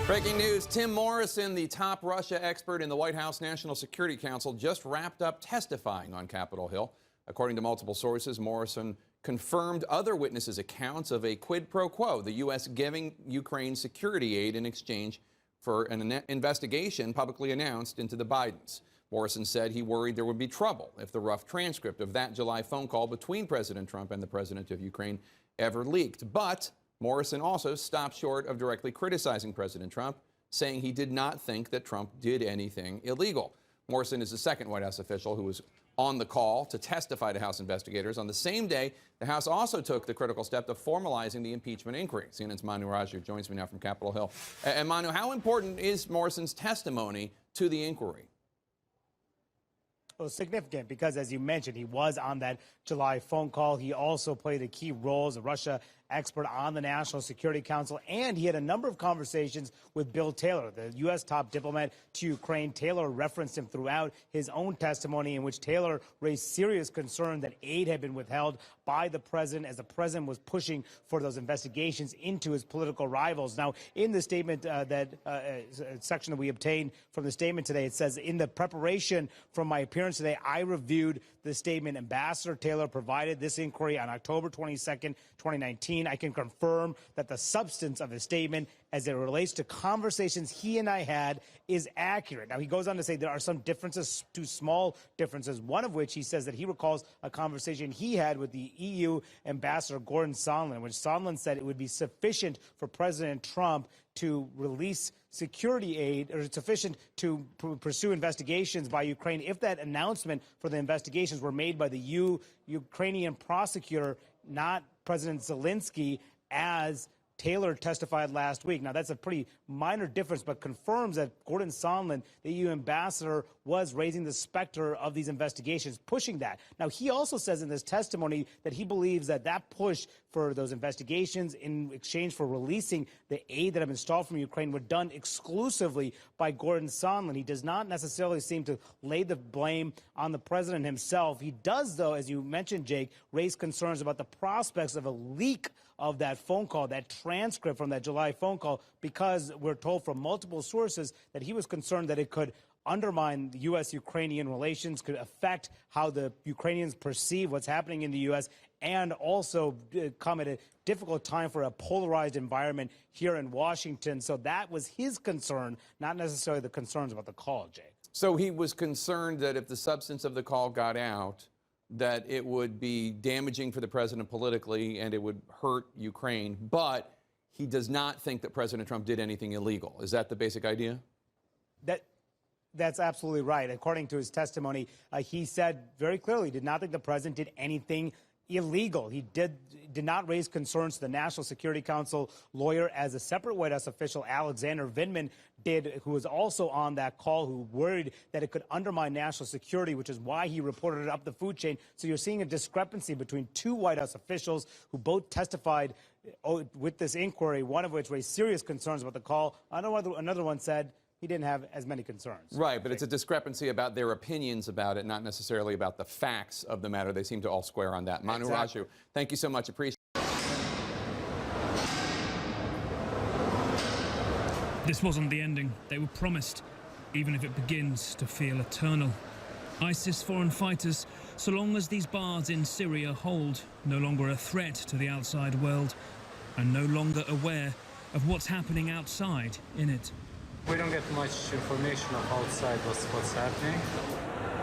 Breaking news, Tim Morrison, the top Russia expert in the White House National Security Council, just wrapped up testifying on Capitol Hill. According to multiple sources, Morrison confirmed other witnesses' accounts of a quid pro quo, the U.S. giving Ukraine security aid in exchange for an investigation publicly announced into the Bidens. Morrison said he worried there would be trouble if the rough transcript of that July phone call between President Trump and the president of Ukraine ever leaked. But Morrison also stopped short of directly criticizing President Trump, saying he did not think that Trump did anything illegal. Morrison is the second White House official who was on the call to testify to House investigators. On the same day, the House also took the critical step of formalizing the impeachment inquiry. CNN's Manu Raju joins me now from Capitol Hill. And Manu, how important is Morrison's testimony to the inquiry? Well, significant because, as you mentioned, he was on that July phone call. He also played a key role as a Russia expert on the National Security Council, and he had a number of conversations with Bill Taylor, the U.S. top diplomat to Ukraine. Taylor referenced him throughout his own testimony, in which Taylor raised serious concern that aid had been withheld by the president as the president was pushing for those investigations into his political rivals. Now, in the statement section that we obtained from the statement today, it says, in the preparation for my appearance today, I reviewed the statement Ambassador Taylor provided this inquiry on October 22nd, 2019. I can confirm that the substance of his statement as it relates to conversations he and I had is accurate. Now, he goes on to say there are some differences, two small differences, one of which he says that he recalls a conversation he had with the EU Ambassador Gordon Sondland, which Sondland said it would be sufficient for President Trump to release security aid, or sufficient to pursue investigations by Ukraine if that announcement for the investigations were made by the Ukrainian prosecutor, not President Zelensky, as Taylor testified last week. Now, that's a pretty minor difference, but confirms that Gordon Sondland, the EU ambassador, was raising the specter of these investigations, pushing that. Now, he also says in this testimony that he believes that that push for those investigations in exchange for releasing the aid that have been stalled from Ukraine were done exclusively by Gordon Sondland. He does not necessarily seem to lay the blame on the president himself. He does, though, as you mentioned, Jake, raise concerns about the prospects of a leak of that phone call, that transcript from that July phone call, because we're told from multiple sources that he was concerned that it could undermine the U.S.-Ukrainian relations, could affect how the Ukrainians perceive what's happening in the U.S., and also come at a difficult time for a polarized environment here in Washington. So that was his concern, not necessarily the concerns about the call, Jake. So he was concerned that if the substance of the call got out, that it would be damaging for the president politically and it would hurt Ukraine, but he does not think that President Trump did anything illegal. Is that the basic idea? That's absolutely right. According to his testimony, he said very clearly he did not think the president did anything illegal. He did not raise concerns to the National Security Council lawyer, as a separate White House official, Alexander Vindman, did, who was also on that call, who worried that it could undermine national security, which is why he reported it up the food chain. So you're seeing a discrepancy between two White House officials who both testified with this inquiry, one of which raised serious concerns about the call. Another one said he didn't have as many concerns. Right, but it's a discrepancy about their opinions about it, not necessarily about the facts of the matter. They seem to all square on that. Manu Raju, thank you so much. Appreciate it. This wasn't the ending they were promised, even if it begins to feel eternal. ISIS foreign fighters, so long as these bars in Syria hold, no longer a threat to the outside world, and no longer aware of what's happening outside in it. We don't get much information of outside what's happening.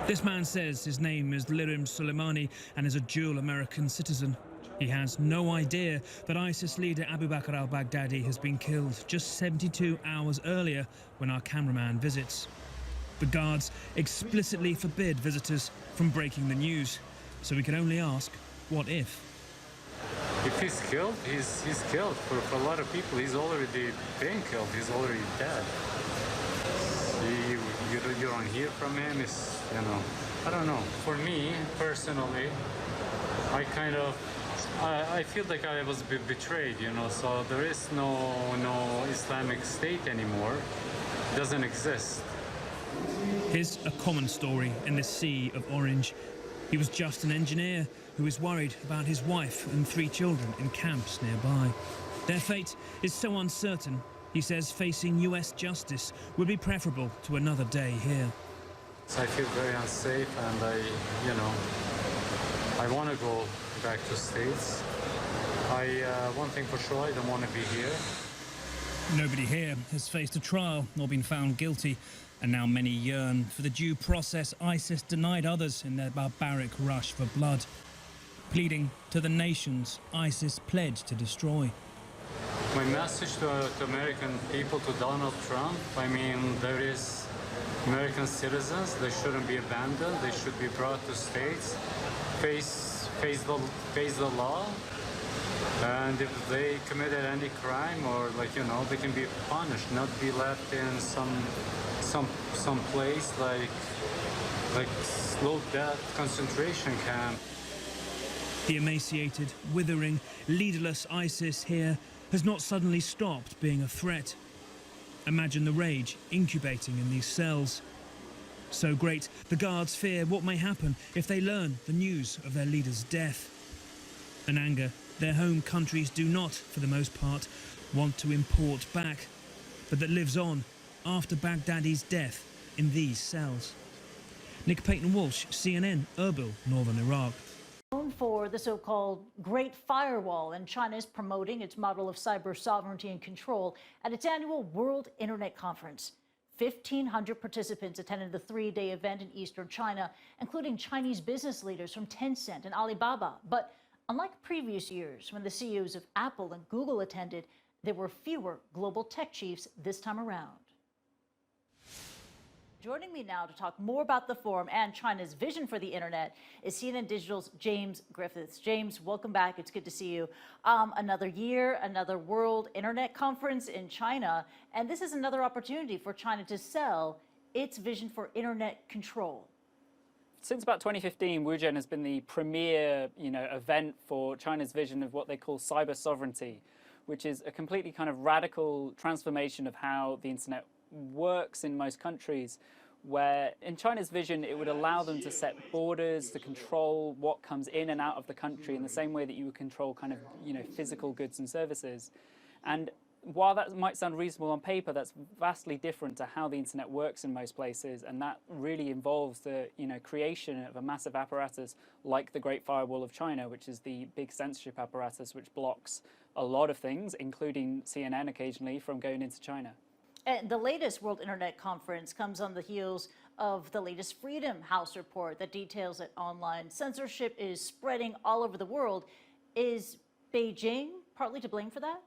This man says his name is Lirim Soleimani and is a dual American citizen. He has no idea that ISIS leader Abu Bakr al-Baghdadi has been killed just 72 hours earlier when our cameraman visits. The guards explicitly forbid visitors from breaking the news, so we can only ask, what if? If he's killed, he's killed. For a lot of people, he's already been killed. He's already dead. You don't hear from him. It's, I don't know. For me, personally, I feel like I was betrayed, so there is no Islamic State anymore. It doesn't exist. Here's a common story in this sea of orange. He was just an engineer who is worried about his wife and 3 children in camps nearby. Their fate is so uncertain, He says facing US justice would be preferable to another day here. So I feel very unsafe, and I want to go back to States. One thing for sure, I don't want to be here. Nobody here has faced a trial or been found guilty, and now many yearn for the due process ISIS denied others in their barbaric rush for blood. Pleading to the nations ISIS pledged to destroy. My message to American people, to Donald Trump, I mean, there is American citizens, they shouldn't be abandoned, they should be brought to states, face the law, and if they committed any crime or they can be punished, not be left in some place like slow death concentration camp. The emaciated, withering, leaderless ISIS here has not suddenly stopped being a threat. Imagine the rage incubating in these cells. So great, the guards fear what may happen if they learn the news of their leader's death. An anger their home countries do not, for the most part, want to import back, but that lives on after Baghdadi's death in these cells. Nick Payton-Walsh, CNN, Erbil, Northern Iraq. Known for the so-called Great Firewall, and China is promoting its model of cyber sovereignty and control at its annual World Internet Conference. 1,500 participants attended the three-day event in eastern China, including Chinese business leaders from Tencent and Alibaba. But unlike previous years, when the CEOs of Apple and Google attended, there were fewer global tech chiefs this time around. Joining me now to talk more about the forum and China's vision for the internet is CNN Digital's James Griffiths. James, welcome back. It's good to see you. Another year, another World Internet Conference in China, and this is another opportunity for China to sell its vision for internet control. Since about 2015, WuZhen has been the premier, event for China's vision of what they call cyber sovereignty, which is a completely kind of radical transformation of how the internet works in most countries, where in China's vision it would allow them to set borders, to control what comes in and out of the country in the same way that you would control kind of physical goods and services. And while that might sound reasonable on paper, that's vastly different to how the internet works in most places, and that really involves the creation of a massive apparatus like the Great Firewall of China, which is the big censorship apparatus which blocks a lot of things, including CNN occasionally, from going into China. And the latest World Internet Conference comes on the heels of the latest Freedom House report that details that online censorship is spreading all over the world. Is Beijing partly to blame for that?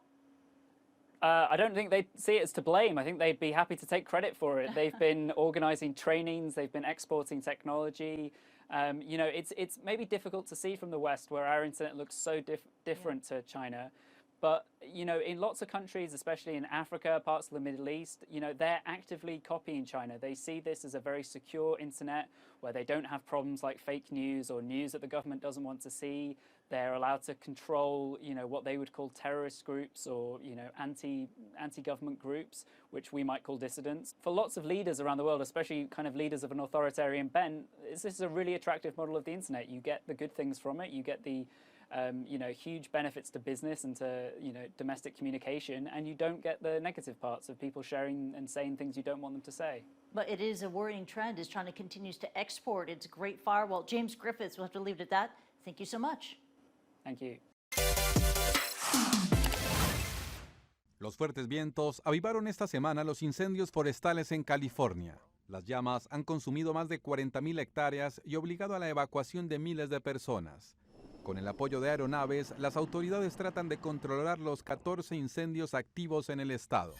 I don't think they see it as to blame. I think they'd be happy to take credit for it. They've been organizing trainings, they've been exporting technology. It's maybe difficult to see from the West, where our internet looks so different to China. But, in lots of countries, especially in Africa, parts of the Middle East, they're actively copying China. They see this as a very secure internet where they don't have problems like fake news or news that the government doesn't want to see. They're allowed to control, what they would call terrorist groups or, anti-government groups, which we might call dissidents. For lots of leaders around the world, especially kind of leaders of an authoritarian bent, this is a really attractive model of the internet. You get the good things from it. You get the huge benefits to business and to domestic communication, and you don't get the negative parts of people sharing and saying things you don't want them to say. But it is a worrying trend as China continues to export its Great Firewall. James Griffiths, we'll have to leave it at that. Thank you so much. Thank you. Los fuertes vientos avivaron esta semana los incendios forestales en California. Las llamas han consumido más de 40.000 hectáreas y obligado a la evacuación de miles de personas. Con el apoyo de aeronaves, las autoridades tratan de controlar los 14 incendios activos en el estado.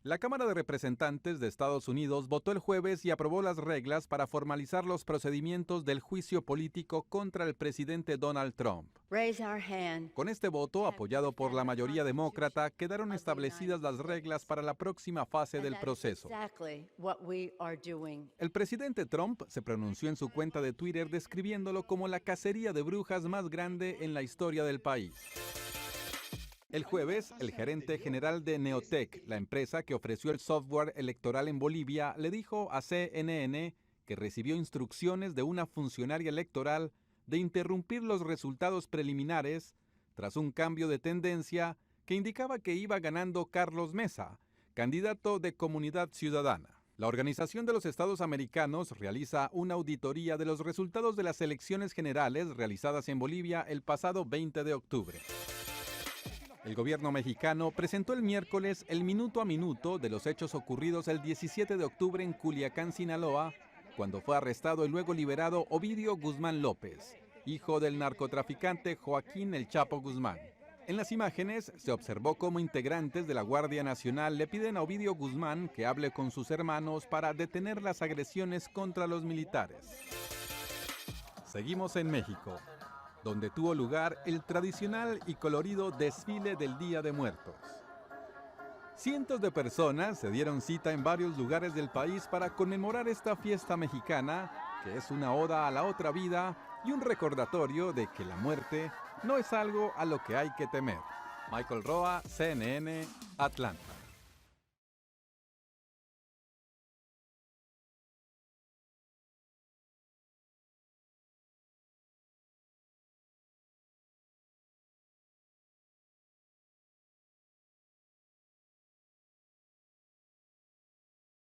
La Cámara de Representantes de Estados Unidos votó el jueves y aprobó las reglas para formalizar los procedimientos del juicio político contra el presidente Donald Trump. Con este voto, apoyado por la mayoría demócrata, quedaron establecidas las reglas para la próxima fase del proceso. El presidente Trump se pronunció en su cuenta de Twitter describiéndolo como la cacería de brujas más grande en la historia del país. El jueves, el gerente general de Neotec, la empresa que ofreció el software electoral en Bolivia, le dijo a CNN que recibió instrucciones de una funcionaria electoral de interrumpir los resultados preliminares tras un cambio de tendencia que indicaba que iba ganando Carlos Mesa, candidato de Comunidad Ciudadana. La Organización de los Estados Americanos realiza una auditoría de los resultados de las elecciones generales realizadas en Bolivia el pasado 20 de octubre. El gobierno mexicano presentó el miércoles el minuto a minuto de los hechos ocurridos el 17 de octubre en Culiacán, Sinaloa, cuando fue arrestado y luego liberado Ovidio Guzmán López, hijo del narcotraficante Joaquín El Chapo Guzmán. En las imágenes se observó cómo integrantes de la Guardia Nacional le piden a Ovidio Guzmán que hable con sus hermanos para detener las agresiones contra los militares. Seguimos en México, donde tuvo lugar el tradicional y colorido desfile del Día de Muertos. Cientos de personas se dieron cita en varios lugares del país para conmemorar esta fiesta mexicana, que es una oda a la otra vida y un recordatorio de que la muerte no es algo a lo que hay que temer. Michael Roa, CNN, Atlanta.